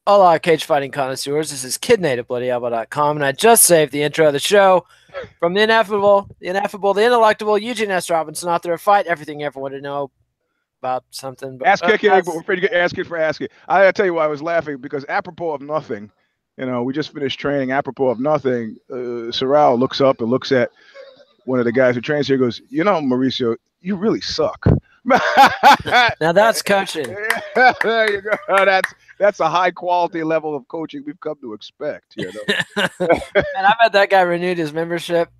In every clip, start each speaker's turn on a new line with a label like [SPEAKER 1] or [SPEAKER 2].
[SPEAKER 1] Hola, cage fighting connoisseurs. This is KidNativeBloodyElbow.com, and I just saved the intro of the show from the ineffable, the ineluctable Eugene S. Robinson, author of Fight Everything You Ever Want to Know about something.
[SPEAKER 2] Ask kicking, but we're afraid to get asking for asking. I gotta tell you why I was laughing, because apropos of nothing, we just finished training. Apropos of nothing, Sorrell looks up and looks at one of the guys who trains here. Goes, Mauricio, you really suck.
[SPEAKER 1] Now that's coaching.
[SPEAKER 2] There you go. That's a high quality level of coaching we've come to expect.
[SPEAKER 1] And I bet that guy renewed his membership.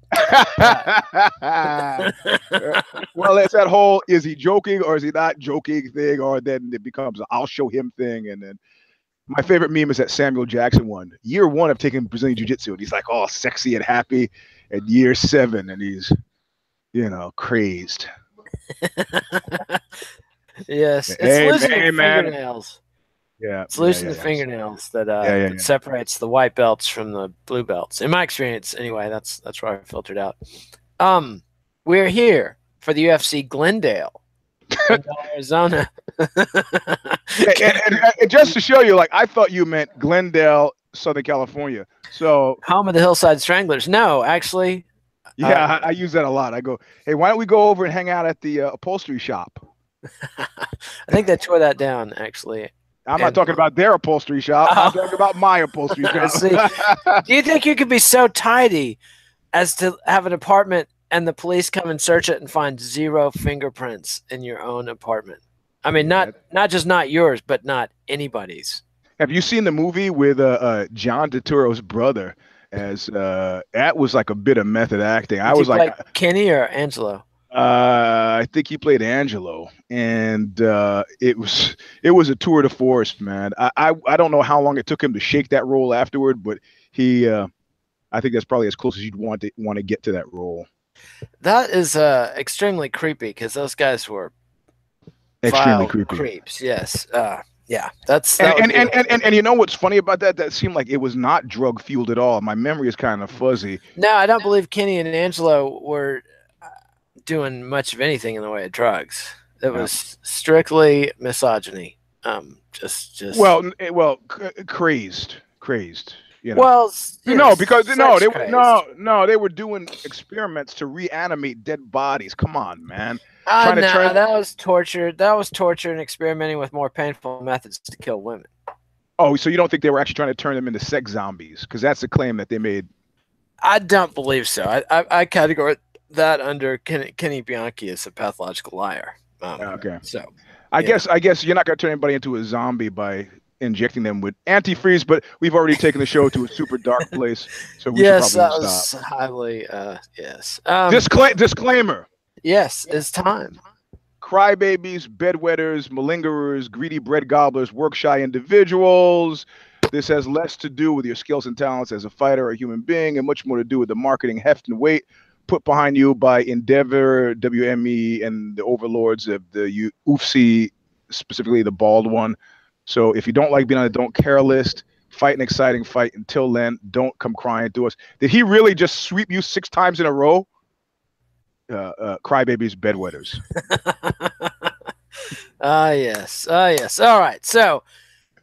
[SPEAKER 2] Well, it's that whole is he joking or is he not joking thing, or then it becomes an I'll show him thing. And then my favorite meme is that Samuel Jackson one. Year 1 of taking Brazilian Jiu-Jitsu, and he's like all sexy and happy. And year 7, and he's, crazed.
[SPEAKER 1] Yes, it's losing the fingernails.
[SPEAKER 2] Yeah,
[SPEAKER 1] it's losing the fingernails that separates the white belts from the blue belts. In my experience, anyway, that's where I filtered out. We're here for the UFC Glendale, Arizona.
[SPEAKER 2] and just to show you, I thought you meant Glendale, Southern California. So
[SPEAKER 1] home of the Hillside Stranglers. No, actually.
[SPEAKER 2] Yeah, I use that a lot. I go, hey, why don't we go over and hang out at the upholstery shop?
[SPEAKER 1] I think they tore that down, actually.
[SPEAKER 2] I'm not talking about their upholstery shop. I'm talking about my upholstery shop.
[SPEAKER 1] See, do you think you could be so tidy as to have an apartment and the police come and search it and find 0 fingerprints in your own apartment? I mean, not just not yours, but not anybody's.
[SPEAKER 2] Have you seen the movie with John Turturro's brother? As that was like a bit of method acting.
[SPEAKER 1] I was like Kenny or Angelo.
[SPEAKER 2] I think he played Angelo, and it was a tour de force, man. I don't know how long it took him to shake that role afterward, but he I think that's probably as close as you'd want to get to that role.
[SPEAKER 1] That is extremely creepy, because those guys were
[SPEAKER 2] extremely creepy
[SPEAKER 1] creeps. Yes. Yeah,
[SPEAKER 2] and you know what's funny about that? That seemed like it was not drug fueled at all. My memory is kind of fuzzy.
[SPEAKER 1] No, I don't believe Kenny and Angelo were doing much of anything in the way of drugs. It was strictly misogyny.
[SPEAKER 2] Crazed.
[SPEAKER 1] Well, yes,
[SPEAKER 2] they were doing experiments to reanimate dead bodies. Come on, man.
[SPEAKER 1] That was torture. That was torture and experimenting with more painful methods to kill women.
[SPEAKER 2] Oh, so you don't think they were actually trying to turn them into sex zombies? Because that's the claim that they made.
[SPEAKER 1] I don't believe so. I categorize that under Kenny Bianchi as a pathological liar.
[SPEAKER 2] Okay.
[SPEAKER 1] So
[SPEAKER 2] I guess you're not going to turn anybody into a zombie by injecting them with antifreeze, but we've already taken the show to a super dark place, so we should probably stop.
[SPEAKER 1] Highly, yes.
[SPEAKER 2] Disclaimer.
[SPEAKER 1] Yes, it's time.
[SPEAKER 2] Crybabies, bedwetters, malingerers, greedy bread gobblers, work-shy individuals. This has less to do with your skills and talents as a fighter or a human being, and much more to do with the marketing heft and weight put behind you by Endeavor, WME, and the overlords of the UFC, specifically the bald one. So if you don't like being on the don't care list, fight an exciting fight. Until then, don't come crying to us. Did he really just sweep you 6 times in a row? Crybabies, bedwetters.
[SPEAKER 1] Yes. All right. So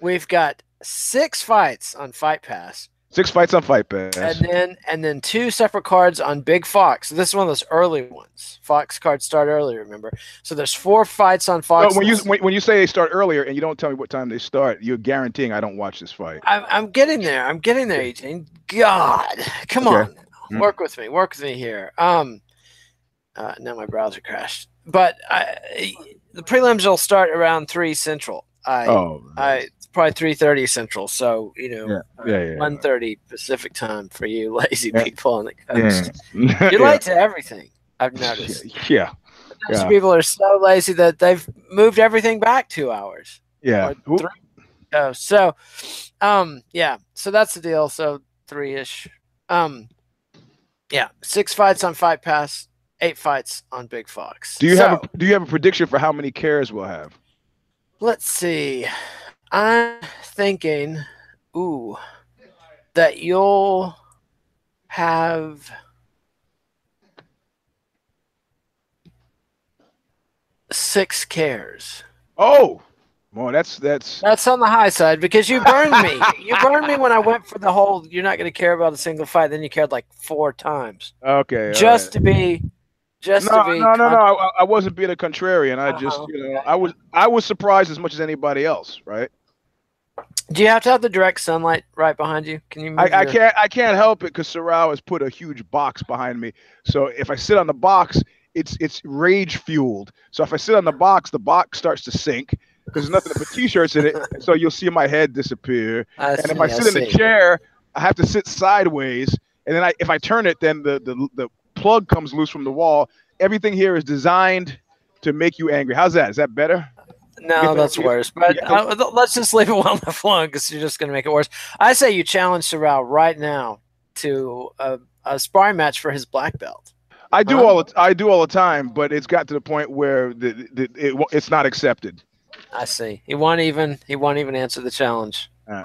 [SPEAKER 1] we've got 6 fights on Fight Pass.
[SPEAKER 2] 6 fights on Fight Pass.
[SPEAKER 1] And then 2 separate cards on Big Fox. So this is one of those early ones. Fox cards start early, remember? So there's 4 fights on Fox.
[SPEAKER 2] No, when you say they start earlier and you don't tell me what time they start, you're guaranteeing I don't watch this fight.
[SPEAKER 1] I'm getting there. Eugene. God, come on. Work with me here. Now my browser crashed. But the prelims will start around 3 Central. Probably 3:30 Central. So 1:30 Pacific time for you lazy people on the coast. You're late to everything, I've noticed.
[SPEAKER 2] Yeah.
[SPEAKER 1] Those people are so lazy that they've moved everything back 2 hours.
[SPEAKER 2] Yeah.
[SPEAKER 1] Or 3. So that's the deal. So 3-ish. 6 fights on Fight Pass. 8 fights on Big Fox.
[SPEAKER 2] Do you have a prediction for how many cares we'll have?
[SPEAKER 1] Let's see. I'm thinking, that you'll have 6 cares.
[SPEAKER 2] Oh, Well, that's
[SPEAKER 1] on the high side because you burned me. You burned me when I went for the whole. You're not going to care about a single fight. Then you cared like 4 times.
[SPEAKER 2] okay.
[SPEAKER 1] Just to be.
[SPEAKER 2] No. I wasn't being a contrarian. I just, I was surprised as much as anybody else, right?
[SPEAKER 1] Do you have to have the direct sunlight right behind you? Can you move
[SPEAKER 2] I can't help it because Sorrel has put a huge box behind me. So if I sit on the box, it's rage fueled. So if I sit on the box starts to sink because there's nothing but t-shirts in it. So you'll see my head disappear. If I sit in the chair, I have to sit sideways. And then if I turn it, then the plug comes loose from the wall. Everything here is designed to make you angry. How's that? Is that better?
[SPEAKER 1] No, that's worse. But let's just leave it well enough alone because you're just going to make it worse. I say you challenge Sorrel right now to a sparring match for his black belt.
[SPEAKER 2] I do all the time, but it's got to the point where it's not accepted.
[SPEAKER 1] I see. He won't even answer the challenge.
[SPEAKER 2] And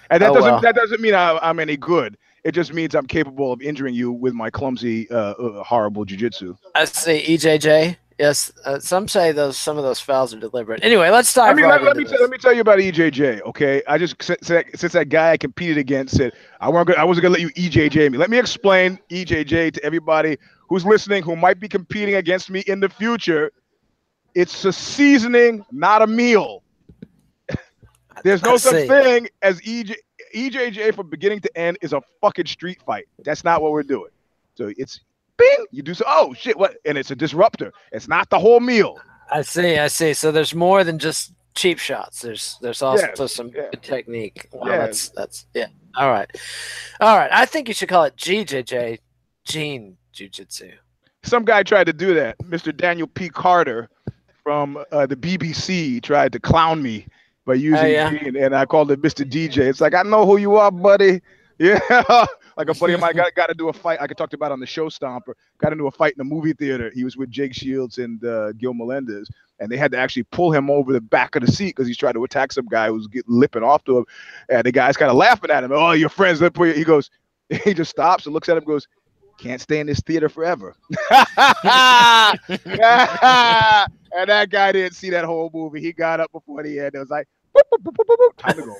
[SPEAKER 2] that doesn't mean I'm any good. It just means I'm capable of injuring you with my clumsy, horrible jiu-jitsu.
[SPEAKER 1] I see. EJJ. Yes, some say some of those fouls are deliberate. Anyway, let's dive
[SPEAKER 2] let me tell you about EJJ. Okay, I just since that guy I competed against said I wasn't gonna let you EJJ me. Let me explain EJJ to everybody who's listening who might be competing against me in the future. It's a seasoning, not a meal. There's no such thing as EJJ from beginning to end is a fucking street fight. That's not what we're doing. So it's. Bing, you do so. Oh shit! What? And it's a disruptor. It's not the whole meal.
[SPEAKER 1] I see. So there's more than just cheap shots. There's also some good technique. Wow, that's All right. I think you should call it GJJ, Gene Jiu-Jitsu.
[SPEAKER 2] Some guy tried to do that. Mr. Daniel P. Carter from the BBC tried to clown me by using Gene, and I called it Mr. DJ. It's like I know who you are, buddy. Yeah. Like a buddy of mine got to do a fight. I could talk about on the Show Stomper. Got into a fight in a movie theater. He was with Jake Shields and Gil Melendez, and they had to actually pull him over the back of the seat because he's trying to attack some guy who's lipping off to him. And the guy's kind of laughing at him. Oh, your friends. He goes. He just stops and looks at him. And goes, can't stay in this theater forever. And that guy didn't see that whole movie. He got up before the end. It was like, boop, boop, boop, boop, boop, time to go.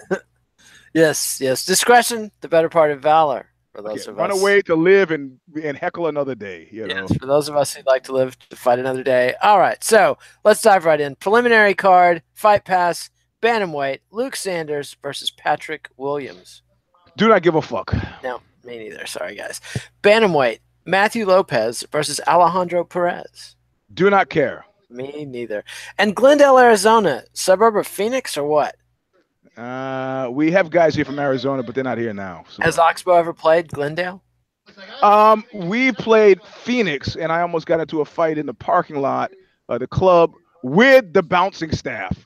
[SPEAKER 1] Yes. Discretion, the better part of valor. For those of us,
[SPEAKER 2] run away to live and heckle another day.
[SPEAKER 1] Yes, for those of us who'd like to live to fight another day. All right, so let's dive right in. Preliminary card, Fight Pass, Bantamweight, Luke Sanders versus Patrick Williams.
[SPEAKER 2] Do not give a fuck.
[SPEAKER 1] No, me neither. Sorry, guys. Bantamweight, Matthew Lopez versus Alejandro Perez.
[SPEAKER 2] Do not care.
[SPEAKER 1] Me neither. And Glendale, Arizona, suburb of Phoenix or what?
[SPEAKER 2] We have guys here from Arizona, but they're not here now. So.
[SPEAKER 1] Has Oxbow ever played Glendale?
[SPEAKER 2] We played Phoenix, and I almost got into a fight in the parking lot of the club with the bouncing staff.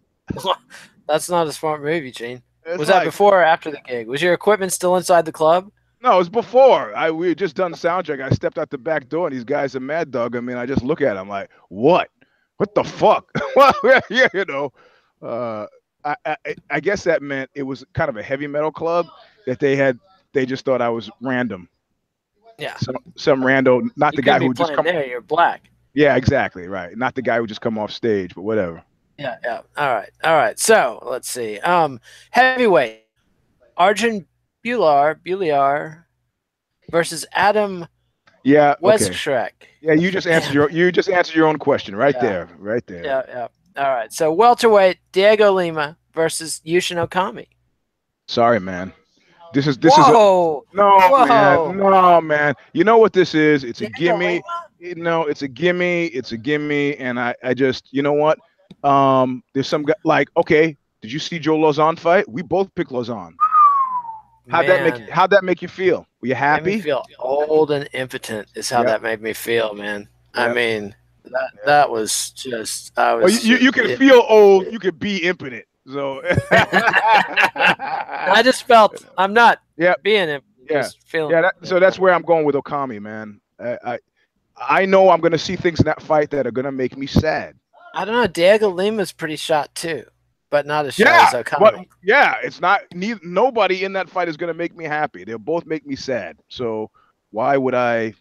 [SPEAKER 1] That's not a smart move, Eugene. Was that before or after the gig? Was your equipment still inside the club?
[SPEAKER 2] No, it was before. We had just done the sound check. I stepped out the back door, and these guys are mad dog. I mean, I just look at them like, what? What the fuck? Well, yeah, you know. I guess that meant it was kind of a heavy metal club that they just thought I was random.
[SPEAKER 1] Yeah.
[SPEAKER 2] Some rando, not the guy who just come
[SPEAKER 1] there, you're black.
[SPEAKER 2] Yeah, exactly, right. Not the guy who just come off stage, but whatever.
[SPEAKER 1] Yeah. All right. So let's see. Heavyweight, Arjun Buliar versus Adam Westschreck.
[SPEAKER 2] Yeah, you just answered your own question right there.
[SPEAKER 1] Yeah. All right. So welterweight, Dhiego Lima versus Yushin Okami.
[SPEAKER 2] Sorry, man. This is
[SPEAKER 1] no,
[SPEAKER 2] man. You know what this is? It's a gimme. It's a gimme. And I just, you know what? There's some guy like, okay, did you see Joe Lozon fight? We both picked Lozon. How'd that make you feel? Were you happy?
[SPEAKER 1] Made me feel old and impotent is how that made me feel, man. I mean, that was just
[SPEAKER 2] you can feel old, you can be impotent. So
[SPEAKER 1] I just felt I'm not being impotent. Just feeling
[SPEAKER 2] so that's where I'm going with Okami, man. I know I'm gonna see things in that fight that are gonna make me sad.
[SPEAKER 1] I don't know. Dhiego Lima's pretty shot too, but not as shot as Okami.
[SPEAKER 2] It's not. Nobody in that fight is gonna make me happy. They'll both make me sad. So why would I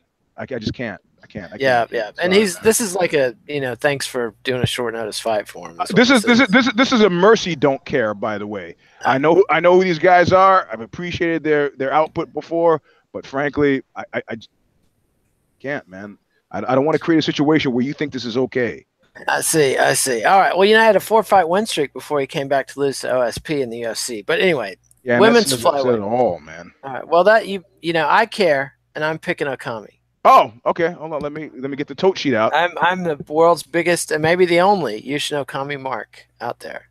[SPEAKER 2] just can't. I can't.
[SPEAKER 1] Yeah. And this is like a thanks for doing a short notice fight for him.
[SPEAKER 2] This is a mercy don't care, by the way. I know who these guys are. I've appreciated their output before, but frankly, I can't, man. I don't want to create a situation where you think this is okay.
[SPEAKER 1] I see. All right. Well, I had a 4-fight win streak before he came back to lose to OSP in the UFC. But anyway, women's flyweight.
[SPEAKER 2] All man.
[SPEAKER 1] All right. Well, that I care, and I'm picking Okami.
[SPEAKER 2] Oh, okay. Hold on. Let me get the tote sheet out.
[SPEAKER 1] I'm the world's biggest and maybe the only Yushin Okami mark out there.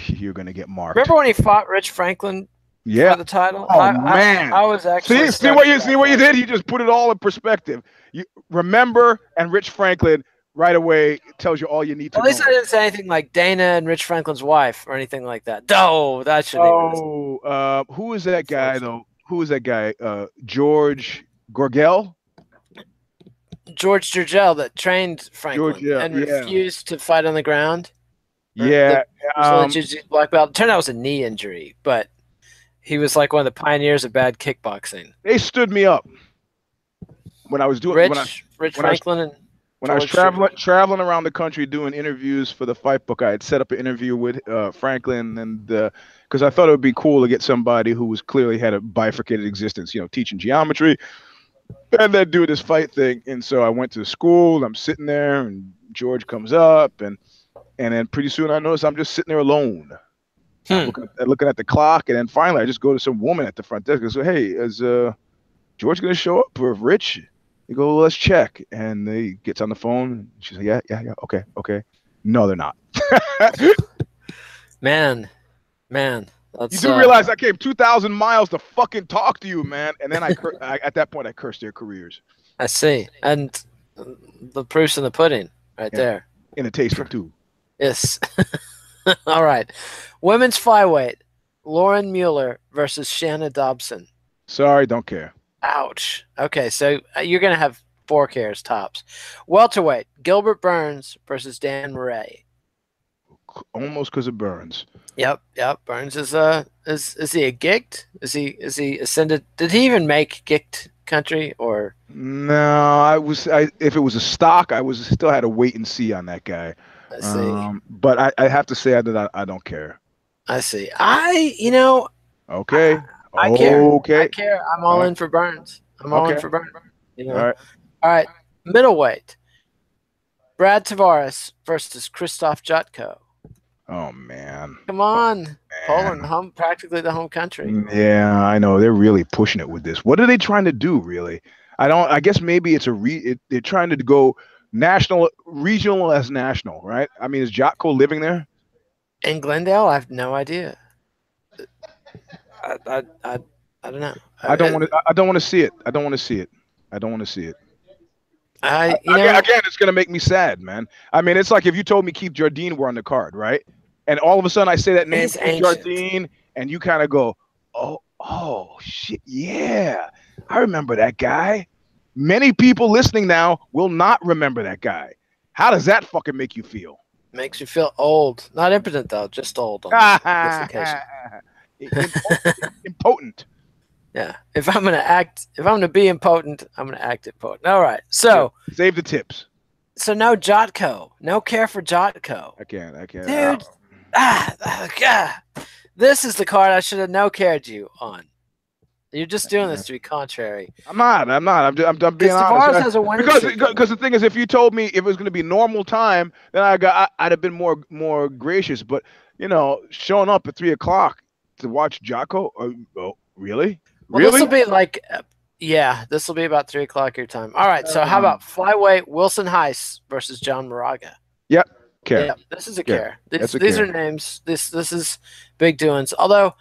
[SPEAKER 2] You're gonna get marked.
[SPEAKER 1] Remember when he fought Rich Franklin?
[SPEAKER 2] Yeah.
[SPEAKER 1] For the title.
[SPEAKER 2] Oh man.
[SPEAKER 1] I was actually
[SPEAKER 2] see what you did. You just put it all in perspective. You remember, and Rich Franklin right away tells you all you need to know.
[SPEAKER 1] At least I didn't say anything like Dana and Rich Franklin's wife or anything like that. No, that should.
[SPEAKER 2] Who is that guy though? Who is that guy? George Gorgel.
[SPEAKER 1] George Gergel that trained Franklin and refused to fight on the ground.
[SPEAKER 2] Yeah.
[SPEAKER 1] Black belt. It turned out it was a knee injury, but he was like one of the pioneers of bad kickboxing.
[SPEAKER 2] They stood me up when I was doing
[SPEAKER 1] Rich Franklin and
[SPEAKER 2] when I was traveling around the country doing interviews for the Fight Book. I had set up an interview with Franklin, and because I thought it would be cool to get somebody who was clearly had a bifurcated existence, teaching geometry, and then do this fight thing. And so I went to school. I'm sitting there, and George comes up, and then pretty soon I notice I'm just sitting there alone. Looking at the clock, and then finally I just go to some woman at the front desk and say, "Hey, is George going to show up or Rich?" You go, well, "Let's check." And he gets on the phone. She says, "Yeah, okay." No, they're not.
[SPEAKER 1] man,
[SPEAKER 2] you do realize I came 2,000 miles to fucking talk to you, man. And then at that point I cursed their careers.
[SPEAKER 1] I see, and the proof's in the pudding, right there.
[SPEAKER 2] In a taster too.
[SPEAKER 1] Yes. All right. Women's flyweight, Lauren Mueller versus Shana Dobson.
[SPEAKER 2] Sorry, don't care.
[SPEAKER 1] Ouch. Okay, so you're going to have 4 cares tops. Welterweight, Gilbert Burns versus Dan Moret.
[SPEAKER 2] Almost because of Burns.
[SPEAKER 1] Yep. Burns is he a gict? Is he ascended? Did he even make gict country or?
[SPEAKER 2] No, if it was a stock, I still had to wait and see on that guy.
[SPEAKER 1] I see.
[SPEAKER 2] But I have to say I don't care.
[SPEAKER 1] I see.
[SPEAKER 2] Okay.
[SPEAKER 1] I care.
[SPEAKER 2] Okay.
[SPEAKER 1] I care. I'm all in for Burns. All in for Burns.
[SPEAKER 2] All
[SPEAKER 1] right. Middleweight. Brad Tavares versus Kryzysztof Jotko.
[SPEAKER 2] Oh man.
[SPEAKER 1] Come on. Poland, practically the home country.
[SPEAKER 2] Yeah, I know. They're really pushing it with this. What are they trying to do, really? I guess maybe it's they're trying to go national, regional as national, right? I mean, is Jotko living there?
[SPEAKER 1] In Glendale? I have no idea. I don't know.
[SPEAKER 2] I don't want to see it. Again, it's gonna make me sad, man. I mean, it's like if you told me Keith Jardine were on the card, right? And all of a sudden I say that name, Keith Jardine, and you kind of go, oh shit, yeah, I remember that guy. Many people listening now will not remember that guy. How does that fucking make you feel?
[SPEAKER 1] Makes you feel old. Not impotent though, just old on this occasion.
[SPEAKER 2] Impotent.
[SPEAKER 1] Yeah. If I'm gonna be impotent, I'm gonna act impotent. All right. So
[SPEAKER 2] save the tips.
[SPEAKER 1] So no Jotko. No care for Jotko.
[SPEAKER 2] I can't.
[SPEAKER 1] Dude. This is the card I should have no cared you on. You're just doing this to be contrary.
[SPEAKER 2] I'm not. I'm being honest. Has a because the thing is, if you told me if it was going to be normal time, then I'd have been more gracious. But showing up at 3 o'clock to watch Jotko, oh, really?
[SPEAKER 1] Well, this will be like, this will be about 3 o'clock your time. All right. So how about flyweight Wilson Heiss versus John Moraga?
[SPEAKER 2] Yep. Care.
[SPEAKER 1] Yeah, this is a care. These are names. This is big doings. Although,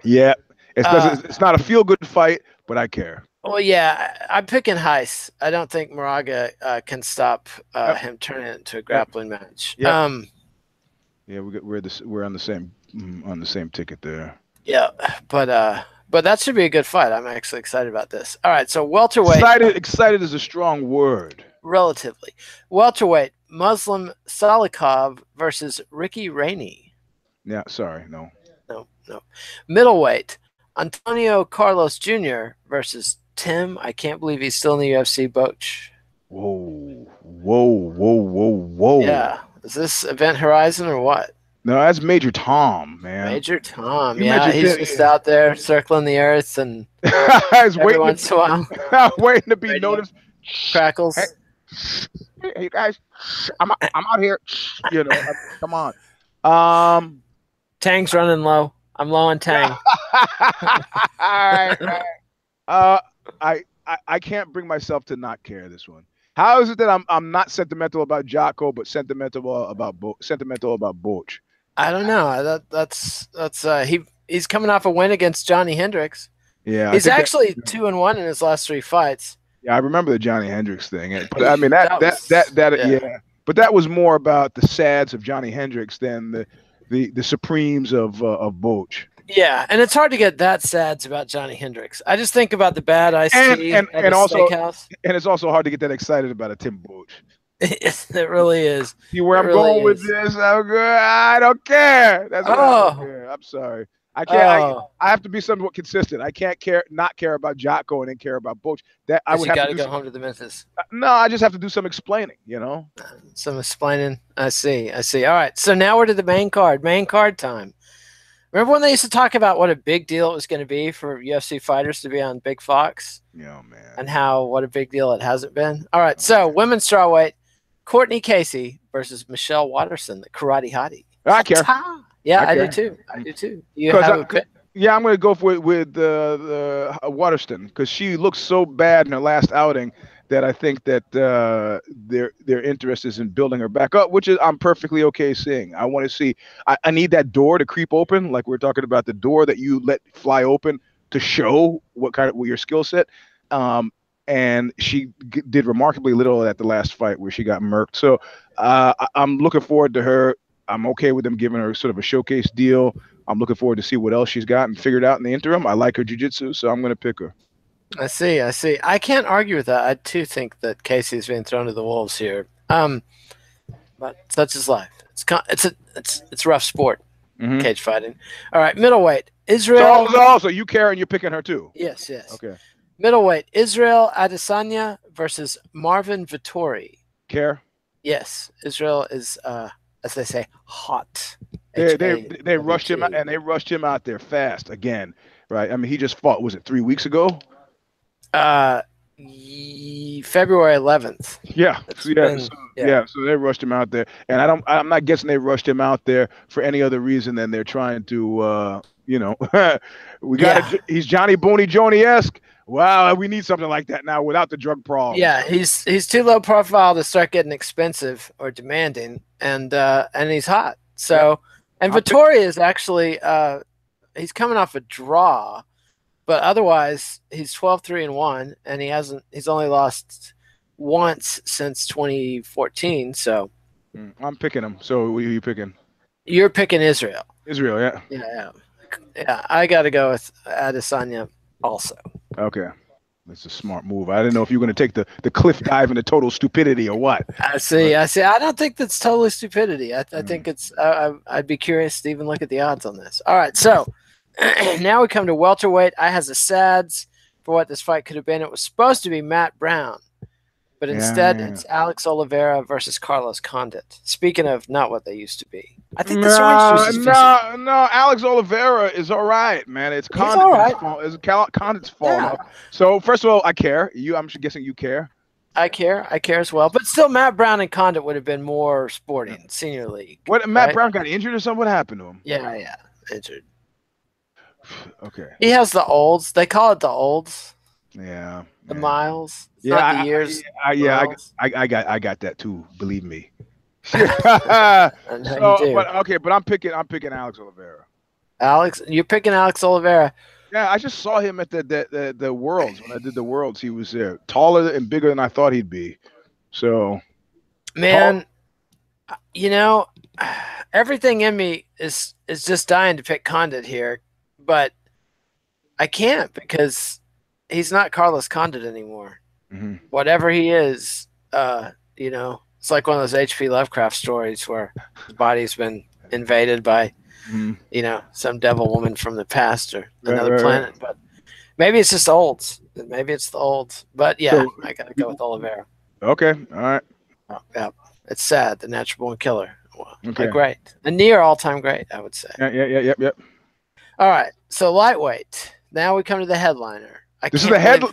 [SPEAKER 2] yeah. It's not a feel-good fight, but I care.
[SPEAKER 1] Well, yeah, I'm picking Heiss. I don't think Moraga can stop him turning it into a grappling match.
[SPEAKER 2] Yeah, we're on the same ticket there.
[SPEAKER 1] Yeah, but that should be a good fight. I'm actually excited about this. All right, so welterweight.
[SPEAKER 2] Excited is a strong word.
[SPEAKER 1] Relatively, welterweight Muslim Salikhov versus Ricky Rainey.
[SPEAKER 2] Yeah, sorry, no.
[SPEAKER 1] Middleweight. Antonio Carlos Jr. versus Tim. I can't believe he's still in the UFC. Boetsch.
[SPEAKER 2] Whoa.
[SPEAKER 1] Yeah. Is this Event Horizon or what?
[SPEAKER 2] No, that's Major Tom, man.
[SPEAKER 1] Major Tom. Yeah, he's just out there circling the earth and every once in a while.
[SPEAKER 2] Waiting to be noticed.
[SPEAKER 1] Crackles.
[SPEAKER 2] Hey, you guys, I'm out here. You know, come on.
[SPEAKER 1] Tang's running low. I'm low on Tang.
[SPEAKER 2] All right. I can't bring myself to not care this one. How is it that I'm not sentimental about Jotko, but sentimental about Boetsch?
[SPEAKER 1] I don't know. He's coming off a win against Johnny Hendricks.
[SPEAKER 2] Yeah,
[SPEAKER 1] he's actually 2-1 in his last 3 fights.
[SPEAKER 2] Yeah, I remember the Johnny Hendricks thing. But I mean yeah. But that was more about the sads of Johnny Hendricks than the supremes of Boetsch.
[SPEAKER 1] Yeah, and it's hard to get that sads about Johnny Hendricks. I just think about the bad iced tea at a steakhouse.
[SPEAKER 2] And it's also hard to get that excited about a Tim Boetsch.
[SPEAKER 1] It really is.
[SPEAKER 2] See where I'm going with this? I don't care. That's what I don't care. I'm sorry. I can't. I have to be somewhat consistent. I can't not care about Jotko and then care about Boetsch. That I would have to
[SPEAKER 1] go home to the Memphis.
[SPEAKER 2] No, I just have to do some explaining. You know.
[SPEAKER 1] Some explaining. I see. All right. So now we're to the main card. Main card time. Remember when they used to talk about what a big deal it was going to be for UFC fighters to be on Big Fox?
[SPEAKER 2] Yeah, man.
[SPEAKER 1] And what a big deal it hasn't been. All right. So women's strawweight, Cortney Casey versus Michelle Watterson, the karate hottie.
[SPEAKER 2] I care.
[SPEAKER 1] Yeah, I do too. I'm
[SPEAKER 2] going to go with Waterston because she looked so bad in her last outing that I think that their interest is in building her back up, which is I'm perfectly okay seeing. I want to see. I need that door to creep open, like we're talking about the door that you let fly open to show what your skill set. And she did remarkably little at the last fight where she got murked. So I'm looking forward to her. I'm okay with them giving her sort of a showcase deal. I'm looking forward to see what else she's got and figured out in the interim. I like her jiu-jitsu, so I'm going to pick her.
[SPEAKER 1] I see. I can't argue with that. I too think that Casey's being thrown to the wolves here. But such is life. It's a rough sport, cage fighting. All right, middleweight Israel.
[SPEAKER 2] So you care and you're picking her too.
[SPEAKER 1] Yes.
[SPEAKER 2] Okay.
[SPEAKER 1] Middleweight Israel Adesanya versus Marvin Vettori.
[SPEAKER 2] Care.
[SPEAKER 1] Yes, Israel is as they say hot.
[SPEAKER 2] They rushed him out, and they rushed him out there fast again. Right. I mean, he just fought. Was it 3 weeks ago?
[SPEAKER 1] February 11th.
[SPEAKER 2] Yeah. So they rushed him out there, and I'm not guessing they rushed him out there for any other reason than they're trying to, he's Johnny Boney Joni-esque. Wow, we need something like that now without the drug problem.
[SPEAKER 1] Yeah, he's too low profile to start getting expensive or demanding, and he's hot. So, and Vettori is actually he's coming off a draw. But otherwise, he's 12-3-1, and he's only lost once since 2014. So
[SPEAKER 2] I'm picking him. So who are you picking?
[SPEAKER 1] You're picking Israel.
[SPEAKER 2] Israel, yeah.
[SPEAKER 1] Yeah. I got to go with Adesanya also.
[SPEAKER 2] Okay. That's a smart move. I didn't know if you were going to take the cliff dive into total stupidity or what.
[SPEAKER 1] I see. I don't think that's totally stupidity. I think it's I'd be curious to even look at the odds on this. All right, so now we come to welterweight. I has the sads for what this fight could have been. It was supposed to be Matt Brown, but instead it's Alex Oliveira versus Carlos Condit. Speaking of not what they used to be. I think this
[SPEAKER 2] No, Alex Oliveira is all right, man. It's Condit's fault. It's Condit's fault. Yeah. So first of all, I care. I'm guessing you care.
[SPEAKER 1] I care as well. But still, Matt Brown and Condit would have been more sporting, senior league.
[SPEAKER 2] Matt Brown got injured or something? What happened to him?
[SPEAKER 1] Yeah, injured.
[SPEAKER 2] Okay.
[SPEAKER 1] He has the olds. They call it the olds.
[SPEAKER 2] Yeah.
[SPEAKER 1] The miles. It's
[SPEAKER 2] not
[SPEAKER 1] the years.
[SPEAKER 2] I got that too. Believe me. But I'm picking Alex Oliveira.
[SPEAKER 1] You're picking Alex Oliveira.
[SPEAKER 2] Yeah, I just saw him at the Worlds when I did the Worlds. He was there, taller and bigger than I thought he'd be. So,
[SPEAKER 1] man, everything in me is just dying to pick Condit here. But I can't because he's not Carlos Condit anymore.
[SPEAKER 2] Mm-hmm.
[SPEAKER 1] Whatever he is, it's like one of those H.P. Lovecraft stories where the body's been invaded by, some devil woman from the past or another planet. But maybe it's just olds. Maybe it's the old, but yeah, so, I gotta go with Oliveira.
[SPEAKER 2] Okay, all right.
[SPEAKER 1] Oh, yeah, it's sad. The natural born killer. Okay, great. A near all-time great, I would say.
[SPEAKER 2] Yep.
[SPEAKER 1] All right, so lightweight. Now we come to the headliner.
[SPEAKER 2] This is the headliner.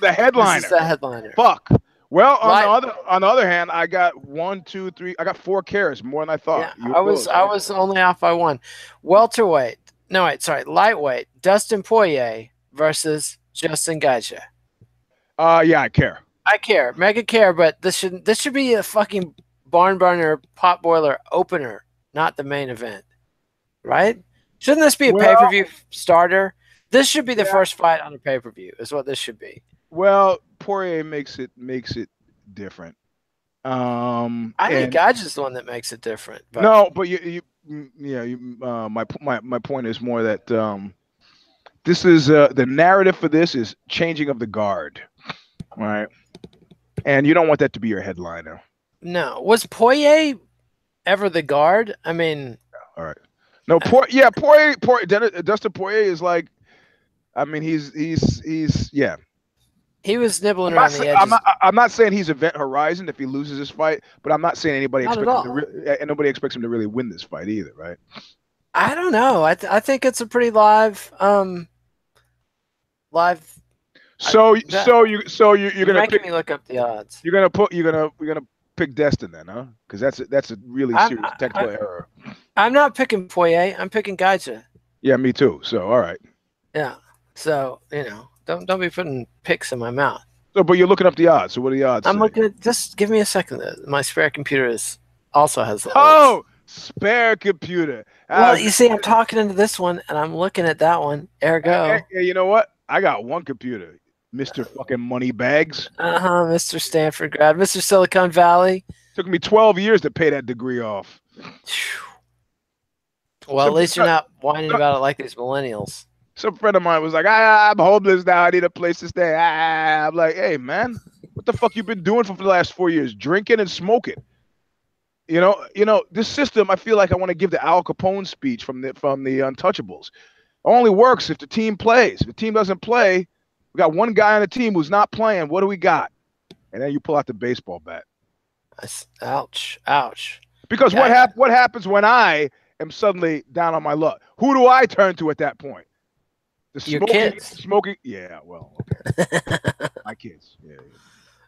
[SPEAKER 1] This is the headliner.
[SPEAKER 2] Fuck. Well, on the other hand, I got 1, 2, 3. I got 4 cares, more than I thought.
[SPEAKER 1] Yeah, I was only off by 1. Welterweight. No, wait, sorry. Lightweight. Dustin Poirier versus Justin Gaethje.
[SPEAKER 2] Yeah, I care.
[SPEAKER 1] I care. Mega care, but this should be a fucking barn burner, pot boiler opener, not the main event. Right? Shouldn't this be a pay-per-view starter? This should be the first fight on a pay-per-view, is what this should be.
[SPEAKER 2] Well, Poirier makes it different.
[SPEAKER 1] I think Gaethje's the one that makes it different. But.
[SPEAKER 2] No, but my point is more that this is the narrative for this is changing of the guard, right? And you don't want that to be your headliner.
[SPEAKER 1] No, was Poirier ever the guard? I mean,
[SPEAKER 2] all right. No, Poirier. Dustin Poirier is like, I mean, he's yeah.
[SPEAKER 1] He was nibbling around the edges.
[SPEAKER 2] I'm not saying he's Event Horizon if he loses this fight, but I'm not saying nobody expects him to really win this fight either, right?
[SPEAKER 1] I don't know. I think it's a pretty live.
[SPEAKER 2] So you're gonna
[SPEAKER 1] making me look up the odds.
[SPEAKER 2] You're gonna pick Dustin then, huh? Because that's a really serious technical error.
[SPEAKER 1] I'm not picking Poirier. I'm picking Gaethje.
[SPEAKER 2] Yeah, me too. So all right.
[SPEAKER 1] Yeah. So don't be putting picks in my mouth.
[SPEAKER 2] So, but you're looking up the odds. So what are the odds?
[SPEAKER 1] I'm looking at. Just give me a second. My spare computer also has the odds.
[SPEAKER 2] Oh, spare computer.
[SPEAKER 1] Well, you see, I'm talking into this one, and I'm looking at that one. Ergo.
[SPEAKER 2] Yeah, you know what? I got one computer, Mr. fucking Moneybags.
[SPEAKER 1] Mr. Stanford grad, Mr. Silicon Valley.
[SPEAKER 2] Took me 12 years to pay that degree off.
[SPEAKER 1] Well, at least you're not whining about it like these millennials.
[SPEAKER 2] Some friend of mine was like, I'm homeless now. I need a place to stay. I'm like, hey, man, what the fuck you been doing for the last 4 years? Drinking and smoking. You know, this system, I feel like I want to give the Al Capone speech from the Untouchables. It only works if the team plays. If the team doesn't play, we got one guy on the team who's not playing. What do we got? And then you pull out the baseball bat.
[SPEAKER 1] Ouch.
[SPEAKER 2] Because what happens when I am suddenly down on my luck? Who do I turn to at that point?
[SPEAKER 1] Your kids.
[SPEAKER 2] Smoking. Yeah, well, okay. My kids.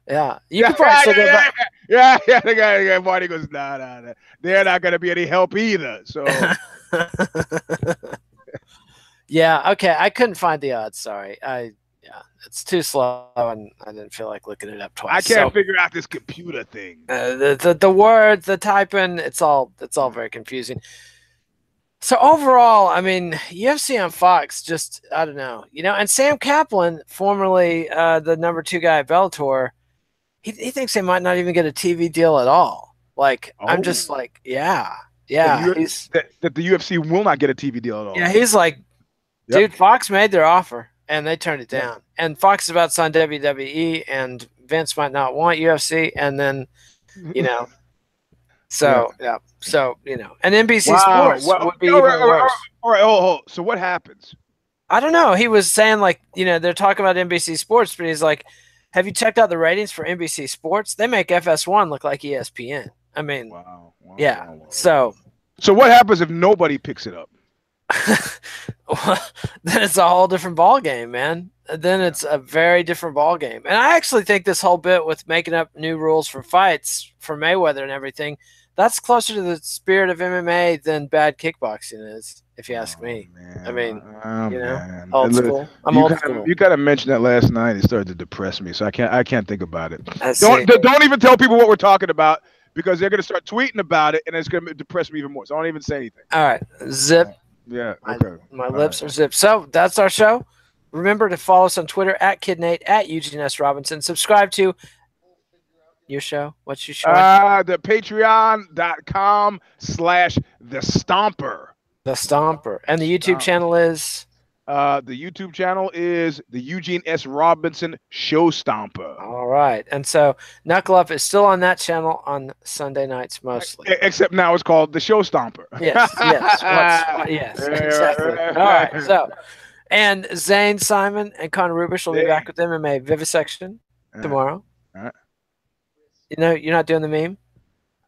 [SPEAKER 1] Yeah. You can probably still go back.
[SPEAKER 2] Yeah. The guy Marty goes, nah. They're not going to be any help either. So.
[SPEAKER 1] Yeah. Okay. I couldn't find the odds. Sorry. It's too slow, and I didn't feel like looking it up twice.
[SPEAKER 2] I can't figure out this computer thing.
[SPEAKER 1] The words, the typing, it's all very confusing. So overall, I mean, UFC on Fox, just I don't know, And Sam Kaplan, formerly the number 2 guy at Bellator, he thinks they might not even get a TV deal at all. Like I'm just like, yeah.
[SPEAKER 2] That the UFC will not get a TV deal at all.
[SPEAKER 1] Yeah, he's like, dude, Fox made their offer. And they turned it down. And Fox is about to sign WWE, and Vince might not want UFC. And then, So, and NBC Sports would be even worse.
[SPEAKER 2] All right, so what happens?
[SPEAKER 1] I don't know. He was saying, like, they're talking about NBC Sports, but he's like, have you checked out the ratings for NBC Sports? They make FS1 look like ESPN. I mean, wow. So
[SPEAKER 2] what happens if nobody picks it up?
[SPEAKER 1] Then it's a whole different ball game, man. Then it's a very different ball game. And I actually think this whole bit with making up new rules for fights for Mayweather and everything, that's closer to the spirit of MMA than bad kickboxing is, if you ask me.
[SPEAKER 2] Man.
[SPEAKER 1] I mean,
[SPEAKER 2] man.
[SPEAKER 1] Old school. I'm old school.
[SPEAKER 2] You kind of mentioned that last night. It started to depress me, so I can't think about it. Don't even tell people what we're talking about, because they're going to start tweeting about it, and it's going to depress me even more. So I don't even say anything.
[SPEAKER 1] All right. Zip.
[SPEAKER 2] Yeah. Okay.
[SPEAKER 1] My lips are zipped. So that's our show. Remember to follow us on Twitter at KidNate, at Eugene S. Robinson. Subscribe to your show. What's your show?
[SPEAKER 2] The patreon.com/The Stomper.
[SPEAKER 1] The Stomper. And the YouTube channel is?
[SPEAKER 2] The YouTube channel is the Eugene S. Robinson Show Stomper.
[SPEAKER 1] All right. And so Knuckle Up is still on that channel on Sunday nights mostly.
[SPEAKER 2] Except now it's called the Show Stomper.
[SPEAKER 1] Yes. Yes, exactly. All right. So And Zane Simon and Conor Rubish will be
[SPEAKER 2] Zane.
[SPEAKER 1] back with MMA Vivisection tomorrow.
[SPEAKER 2] All right.
[SPEAKER 1] You know, you're not doing the meme?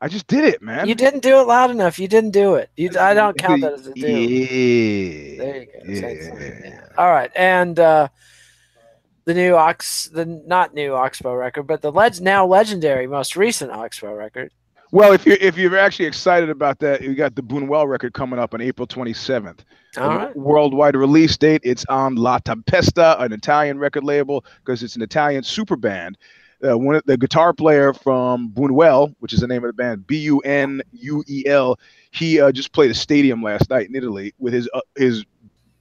[SPEAKER 2] I just did it, man.
[SPEAKER 1] You didn't do it loud enough. You didn't do it. I don't count that as a do.
[SPEAKER 2] Yeah.
[SPEAKER 1] There you go. Yeah. All right. And the not new Oxbow record, but the now legendary, most recent Oxbow record.
[SPEAKER 2] Well, if you're actually excited about that, you got the Buñuel record coming up on April 27th.
[SPEAKER 1] All right.
[SPEAKER 2] Worldwide release date. It's on La Tempesta, an Italian record label, because it's an Italian super band. The guitar player from Buñuel, which is the name of the band, Bunuel, he just played a stadium last night in Italy with his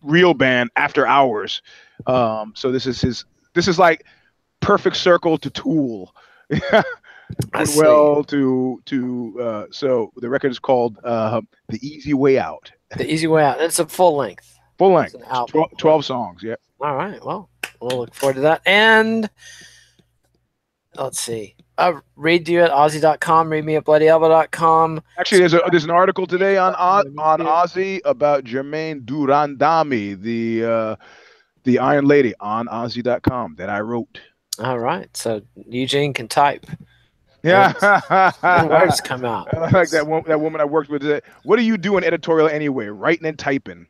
[SPEAKER 2] real band After Hours. So this is like Perfect Circle to Tool. Buñuel to so the record is called The Easy Way Out.
[SPEAKER 1] The Easy Way Out. It's a full length.
[SPEAKER 2] Full length. 12 songs. Yeah.
[SPEAKER 1] All right. Well, we'll look forward to that. And let's see. Read you at Aussie.com. Read me at BloodyElbow.com.
[SPEAKER 2] Actually, there's an article today on Aussie about Germaine Durandamy, the Iron Lady, on Aussie.com that I wrote.
[SPEAKER 1] All right. So Eugene can type.
[SPEAKER 2] Yeah.
[SPEAKER 1] Words come out.
[SPEAKER 2] I like that woman I worked with today. What do you do in editorial anyway? Writing and typing.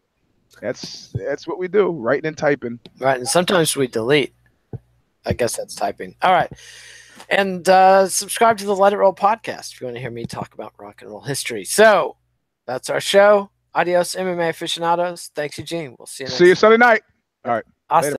[SPEAKER 2] That's what we do. Writing and typing.
[SPEAKER 1] Right. And sometimes we delete. I guess that's typing. All right. And subscribe to the Let It Roll podcast if you want to hear me talk about rock and roll history. So that's our show. Adios, MMA aficionados. Thanks, Eugene. We'll see you next
[SPEAKER 2] See you Sunday night. All right.
[SPEAKER 1] Austin.